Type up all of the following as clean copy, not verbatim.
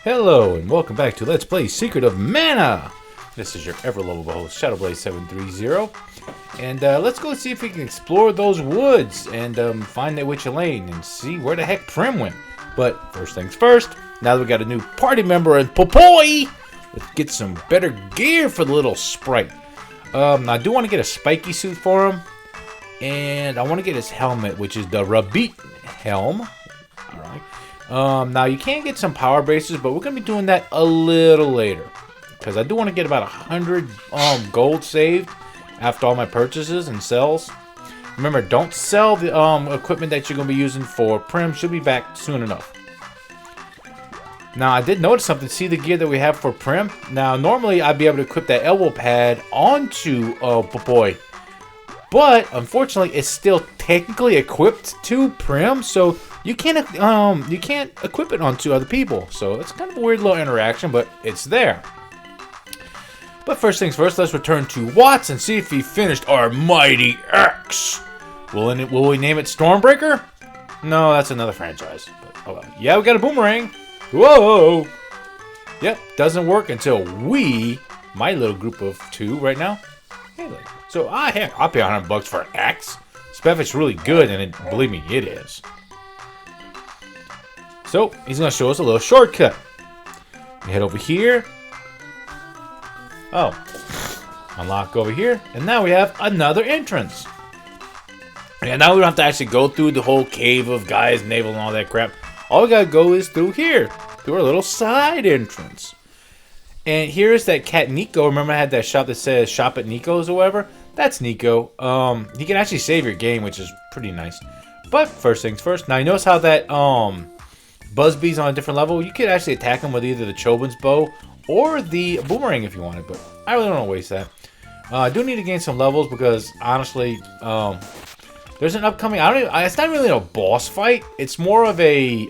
Hello and welcome back to Let's Play Secret of Mana! This is your ever-lovable host, Shadowblaze730. And let's go see if we can explore those woods and find that witch Eilenee and see where the heck Primm went. But first things first, now that we got a new party member in Popoi, let's get some better gear for the little sprite. I do want to get a spiky suit for him. And I want to get his helmet, which is the Rabbit helm. Alright. Now you can get some power bases, but we're going to be doing that a little later. Because I do want to get about 100 gold saved after all my purchases and sells. Remember, don't sell the equipment that you're going to be using for Primm. Should be back soon enough. Now, I did notice something. See the gear that we have for Primm? Now, normally I'd be able to equip that elbow pad onto Popoi. But, unfortunately, it's still technically equipped to Primm, so you can't equip it onto other people. So, it's kind of a weird little interaction, but it's there. But first things first, let's return to Watts and see if he finished our mighty axe. Will we name it Stormbreaker? No, that's another franchise. But, oh well. Yeah, we got a boomerang. Whoa! Yep, doesn't work until we, my little group of two right now. Hey, so heck, I'll pay $100 for an axe. Especially if it's really good, and believe me, it is. So he's gonna show us a little shortcut. We head over here. Oh, unlock over here, and now we have another entrance. And now we don't have to actually go through the whole cave of Gaia's navel and all that crap. All we gotta go is through here, through our little side entrance. And here's that cat Nico. Remember I had that shop that says shop at Nico's or whatever? That's Nico. He can actually save your game, which is pretty nice. But first things first. Now you notice how that Buzzbee's on a different level? You could actually attack him with either the Chobin's bow or the boomerang if you wanted, but I really don't want to waste that. I do need to gain some levels because honestly, there's an upcoming. It's not really a boss fight. It's more of a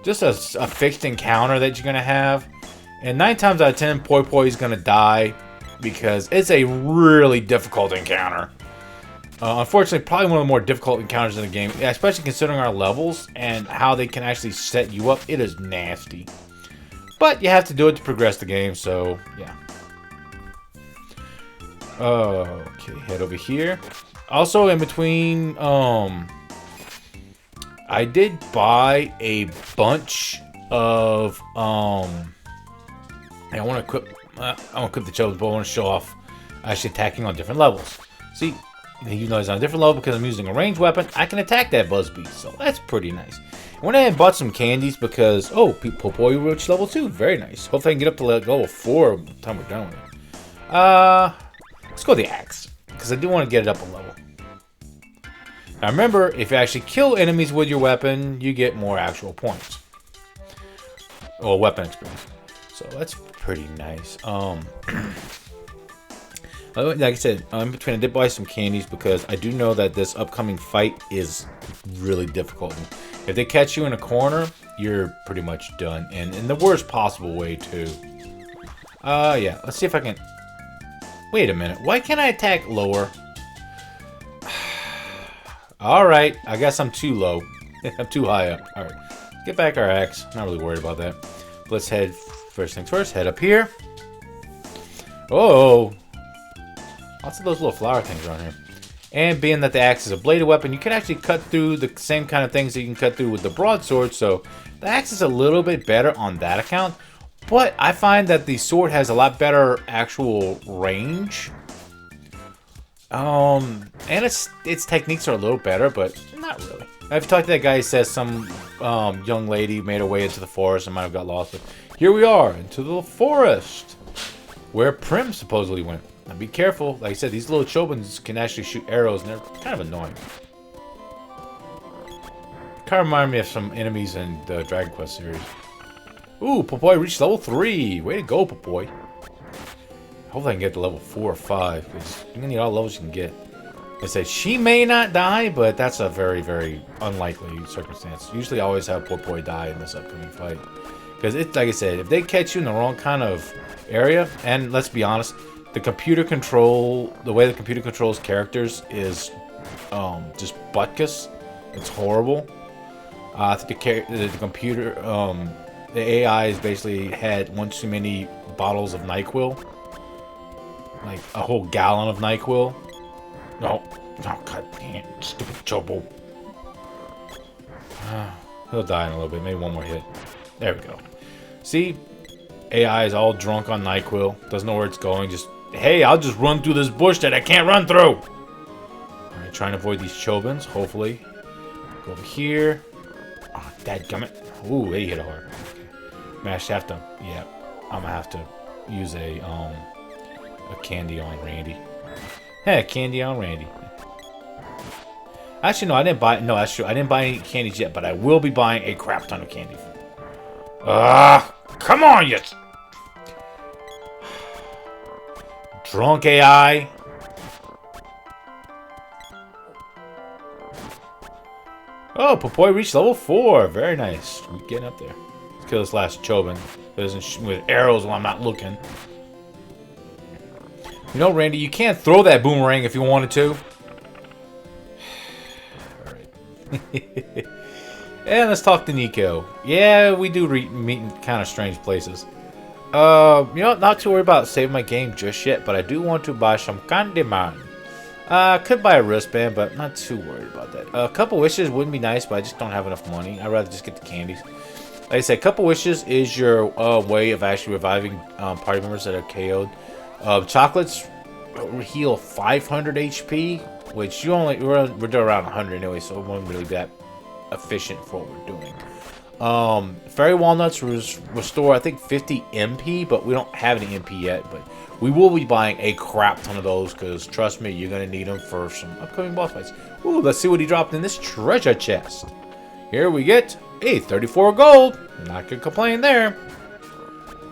just a fixed encounter that you're gonna have, and 9 times out of 10, Poi is gonna die because it's a really difficult encounter. Unfortunately, probably one of the more difficult encounters in the game, especially considering our levels and how they can actually set you up. It is nasty. But you have to do it to progress the game, so yeah. Okay, head over here. Also, in between, I did buy a bunch of, I want to equip the Chobin's bow. I want to show off actually attacking on different levels. See, even though it's on a different level because I'm using a ranged weapon, I can attack that Buzzbee, so that's pretty nice. I went ahead and bought some candies because, Popoi reached level 2. Very nice. Hopefully I can get up to level 4 by the time we're done with it. Let's go with the axe, because I do want to get it up a level. Now remember, if you actually kill enemies with your weapon, you get more actual points. Or weapon experience. So that's pretty nice. Like I said, in between I did buy some candies because I do know that this upcoming fight is really difficult. If they catch you in a corner, you're pretty much done. And in the worst possible way, too. Yeah. Let's see if I can... Wait a minute. Why can't I attack lower? Alright. I guess I'm too low. I'm too high up. Alright. Get back our axe. Not really worried about that. Let's head... First things first. Head up here. Oh! Lots of those little flower things around here. And being that the axe is a bladed weapon, you can actually cut through the same kind of things that you can cut through with the broadsword. So the axe is a little bit better on that account. But I find that the sword has a lot better actual range. And its techniques are a little better, but not really. I've talked to that guy who says some young lady made her way into the forest and might have got lost. But here we are, into the forest, where Primm supposedly went. Now be careful. Like I said, these little Chobins can actually shoot arrows, and they're kind of annoying. Kind of remind me of some enemies in the Dragon Quest series. Ooh, Popoi reached level 3. Way to go, Popoi. Hopefully I can get to level 4 or 5, because you're going to need all the levels you can get. Like I said, she may not die, but that's a very, very unlikely circumstance. Usually I always have Popoi die in this upcoming fight. Because, like I said, if they catch you in the wrong kind of area, and let's be honest, the way the computer controls characters is just butkus. It's horrible. I think the computer the AI has basically had one too many bottles of NyQuil. Like a whole gallon of NyQuil. No. Oh, god damn. Stupid Chobo. He'll die in a little bit. Maybe one more hit. There we go. See? AI is all drunk on NyQuil. Doesn't know where it's going. Just, hey, I'll just run through this bush that I can't run through. Alright, trying to avoid these Chobans, hopefully. Go over here. Oh, dadgummit. Ooh, they hit hard. Okay. Man, I should have to, yeah. I'm gonna have to use a candy on Randy. Hey, candy on Randy. Actually, no, I didn't buy. No, that's true. I didn't buy any candies yet, but I will be buying a crap ton of candy. Come on, you drunk AI. Oh, Popoy reached level 4. Very nice. We're getting up there. Let's kill this last Choban. It doesn't shoot with arrows while I'm not looking. You know, Randy, you can't throw that boomerang if you wanted to. Alright. And let's talk to Nico. Yeah, we do meet in kind of strange places. You know, not too worried about saving my game just yet, but I do want to buy some candy, man. Could buy a wristband, but not too worried about that. A couple wishes wouldn't be nice, but I just don't have enough money. I'd rather just get the candies. Like I said, couple wishes is your way of actually reviving party members that are KO'd. Chocolates heal 500 HP, which we're doing around 100 anyway, so it won't really be that efficient for what we're doing. Fairy walnuts restore I think 50 MP, but we don't have any MP yet. But we will be buying a crap ton of those because trust me, you're gonna need them for some upcoming boss fights. Ooh, let's see what he dropped in this treasure chest. Here we get a 34 gold. Not gonna complain there.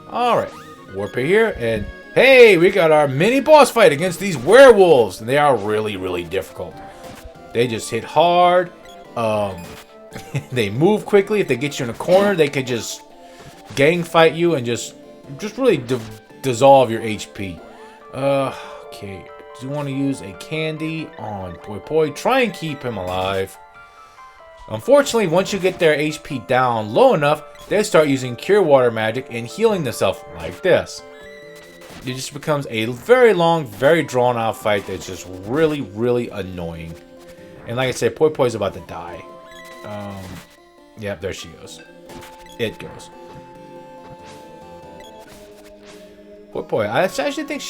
All right, warp here and. Hey, we got our mini boss fight against these werewolves. And they are really, really difficult. They just hit hard. They move quickly. If they get you in a corner, they could just gang fight you and just really dissolve your HP. Okay. Do you want to use a candy on Poi Poi? Try and keep him alive. Unfortunately, once you get their HP down low enough, they start using Cure Water magic and healing themselves like this. It just becomes a very long, very drawn-out fight that's just really, really annoying. And like I said, Poi Poi's about to die. Yep, there she goes. It goes. Poi Poi, I actually think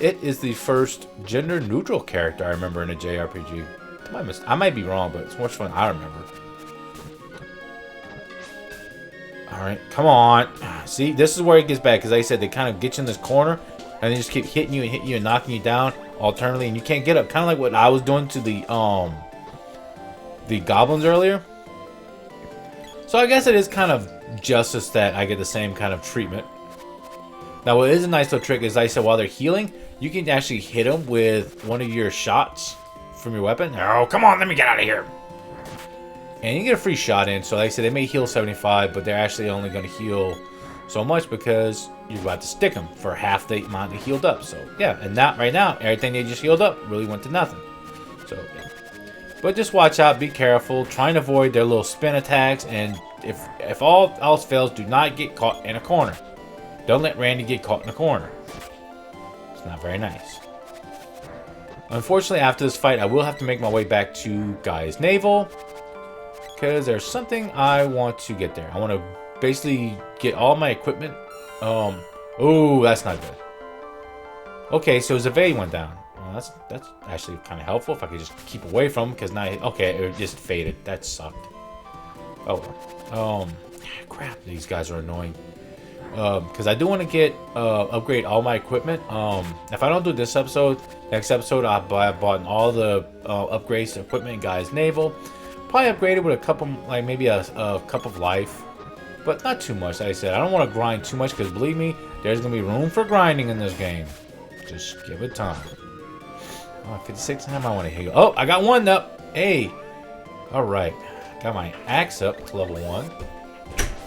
it is the first gender-neutral character I remember in a JRPG. I might be wrong, but it's much fun I remember. Alright, come on. See, this is where it gets bad, because like I said, they kind of get you in this corner, and they just keep hitting you and knocking you down alternately, and you can't get up. Kind of like what I was doing to the goblins earlier. So I guess it is kind of justice that I get the same kind of treatment. Now, what is a nice little trick is, like I said, while they're healing, you can actually hit them with one of your shots from your weapon. Oh, come on, let me get out of here. And you get a free shot in. So like I said, they may heal 75, but they're actually only going to heal so much because you're about to stick them for half the amount they healed up. So yeah, and that right now, everything they just healed up really went to nothing. So yeah. But just watch out, be careful, try and avoid their little spin attacks, and if all else fails, do not get caught in a corner. Don't let Randy get caught in a corner. It's not very nice. Unfortunately, after this fight, I will have to make my way back to Guy's Naval, because there's something I want to get there. I want to basically get all my equipment. Oh, that's not good. Okay, so Zave went down. Well, that's actually kind of helpful if I could just keep away from him, because now, okay, it just faded. That sucked. Oh well. Crap, these guys are annoying. Because I do want to get upgrade all my equipment. If I don't do this episode, next episode I've bought all the upgrades to equipment in Guy's Naval. Probably upgraded with a couple, like maybe a cup of life, but not too much. Like I said, I don't want to grind too much, because believe me, there's gonna be room for grinding in this game. Just give it time. 56 time I want to heal. Oh, I got one up. Hey, all right, got my axe up to level 1.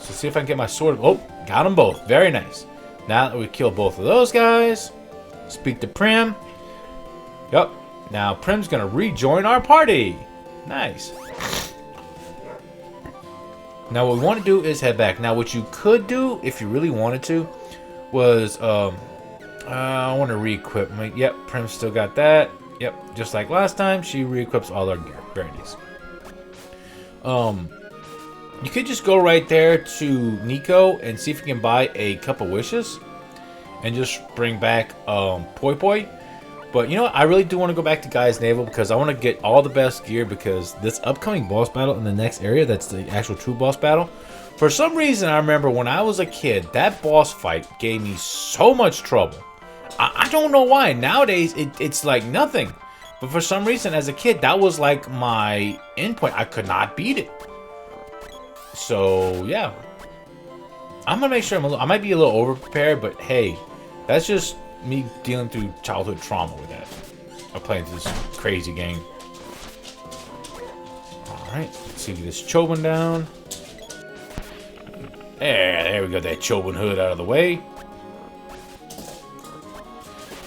So see if I can get my sword. Oh, got them both. Very nice. Now that we killed both of those guys, speak to Primm. Yep. Now Primm's gonna rejoin our party. Nice. Now what we want to do is head back. Now what you could do, if you really wanted to, was I want to re-equip. Yep, Primm still got that. Yep, just like last time, she re-equips all our gear. Very nice. You could just go right there to Nico and see if you can buy a cup of wishes, and just bring back Poi Poi. But you know what? I really do want to go back to Gaia's Navel because I want to get all the best gear, because this upcoming boss battle in the next area, that's the actual true boss battle. For some reason, I remember when I was a kid, that boss fight gave me so much trouble. I don't know why. Nowadays, it's like nothing. But for some reason, as a kid, that was like my endpoint. I could not beat it. So, yeah. I'm going to make sure I might be a little over-prepared, but hey, that's just me dealing through childhood trauma with that. I'm playing this crazy game. Alright, let's see, get this Chobun down. There we go, that Chobun hood out of the way.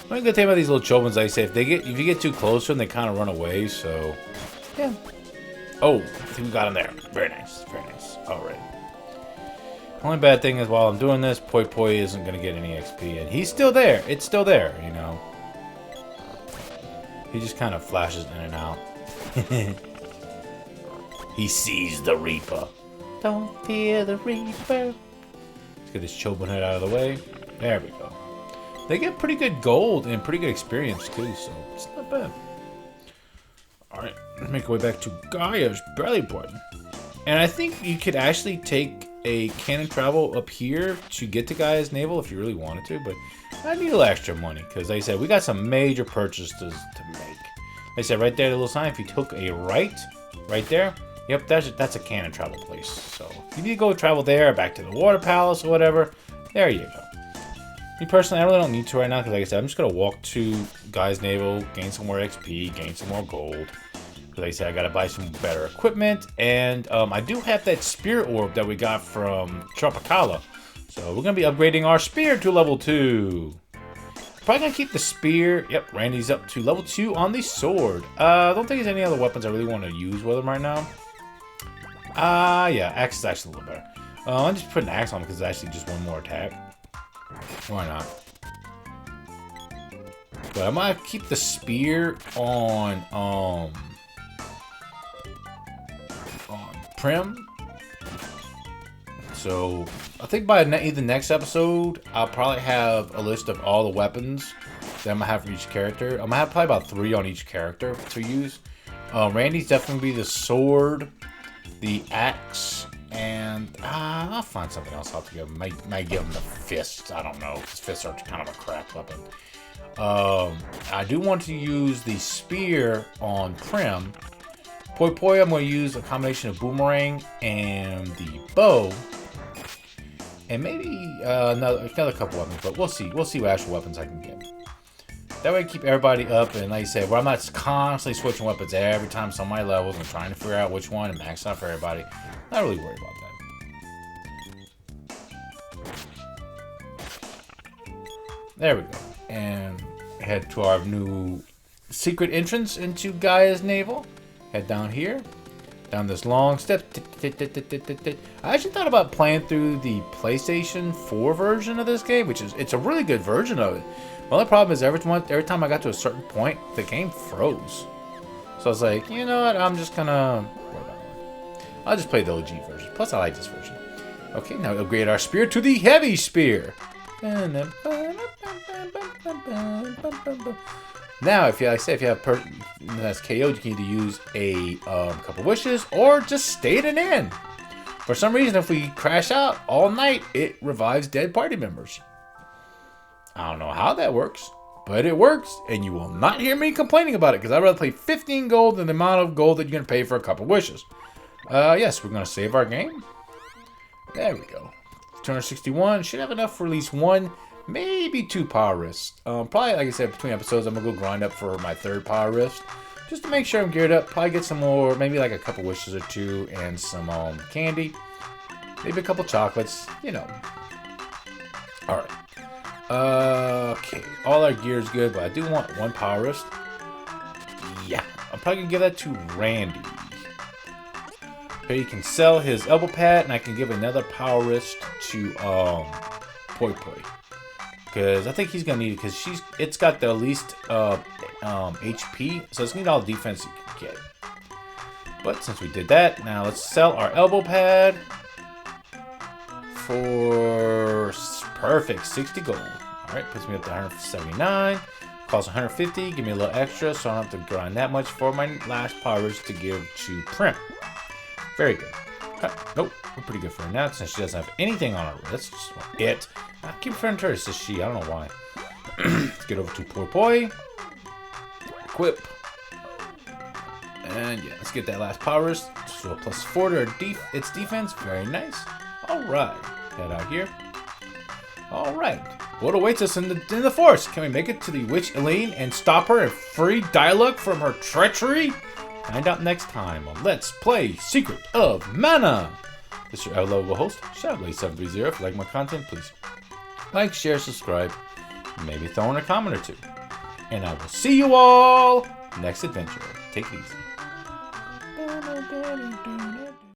One good thing about these little Chobuns, like I say, if you get too close to them, they kind of run away, so yeah. Oh, I think we got him there. Very nice, very nice. Alright. Only bad thing is, while I'm doing this, Poi Poi isn't going to get any XP. And he's still there. It's still there, you know. He just kind of flashes in and out. He sees the Reaper. Don't fear the Reaper. Let's get this Chobun head out of the way. There we go. They get pretty good gold and pretty good experience, too, so it's not bad. Alright, let's make our way back to Gaia's belly button. And I think you could actually take a cannon travel up here to get to Gaia's Navel if you really wanted to, but I need a little extra money because, like I said, we got some major purchases to make. Like I said, right there, the little sign. If you took a right there, yep, that's a cannon travel place. So if you need to go travel there, back to the Water Palace or whatever, there you go. Me personally, I really don't need to right now because, like I said, I'm just gonna walk to Gaia's Navel, gain some more XP, gain some more gold. Like I said, I gotta buy some better equipment, and I do have that spear orb that we got from Tropicala, so we're gonna be upgrading our spear to level 2. Probably gonna keep the spear. Yep, Randy's up to level 2 on the sword. I don't think there's any other weapons I really want to use with him right now. Yeah, axe is actually a little better. I'm just putting axe on because it's actually just one more attack. Why not? But I might keep the spear on Primm. So I think by the next episode, I'll probably have a list of all the weapons that I'm gonna have for each character. I'm gonna have probably about 3 on each character to use. Randy's definitely be the sword, the axe, and I'll find something else altogether. Might give him the fists. I don't know, because fists are kind of a crap weapon. I do want to use the spear on Primm. Poi Poi, I'm going to use a combination of boomerang and the bow, and maybe another couple weapons. But we'll see. We'll see what actual weapons I can get. That way, I keep everybody up, and like you said, where I'm not constantly switching weapons every time somebody levels and trying to figure out which one and max out for everybody. Not really worried about that. There we go, and head to our new secret entrance into Gaia's Navel. Head down here, down this long step. I actually thought about playing through the PlayStation 4 version of this game, it's a really good version of it. The only problem is every time I got to a certain point, the game froze. So I was like, you know what? I'm just gonna I'll just play the OG version. Plus, I like this version. Okay, now we upgrade our spear to the heavy spear. Now, if you have that's KO'd, you can either use a couple wishes or just stay at an inn. For some reason, if we crash out all night, it revives dead party members. I don't know how that works, but it works, and you will not hear me complaining about it because I'd rather pay 15 gold than the amount of gold that you're going to pay for a couple wishes. Yes, we're going to save our game. There we go. 261. Should have enough for at least 1, maybe 2 power rifts. Probably, like I said, between episodes, I'm going to go grind up for my 3rd power rift. Just to make sure I'm geared up. Probably get some more, maybe like a couple wishes or 2 and some candy. Maybe a couple chocolates, you know. Alright. Okay. All our gear is good, but I do want 1 power rift. Yeah. I'm probably going to give that to Randy. Here you can sell his elbow pad, and I can give another power wrist to Poi Poi, because I think he's gonna need it because it's got the least HP, so it's gonna need all the defense you can get. But since we did that, now let's sell our elbow pad for perfect 60 gold. All right, puts me up to 179. Costs 150. Give me a little extra, so I don't have to grind that much for my last powers to give to Primm. Very good. Nope, we're pretty good for her now since she doesn't have anything on her wrist. It. I keep referring to her as she. I don't know why. Let's get over to Poi Poi. Equip. And yeah, let's get that last power wrist. So a +4 to its defense. Very nice. All right. Head out here. All right. What awaits us in the forest? Can we make it to the witch Eilenee and stop her and free Dyluck from her treachery? Find out next time on Let's Play Secret of Mana. This is your ever-lovable host, Shadowblaze730. If you like my content, please like, share, subscribe, maybe throw in a comment or two. And I will see you all next adventure. Take it easy.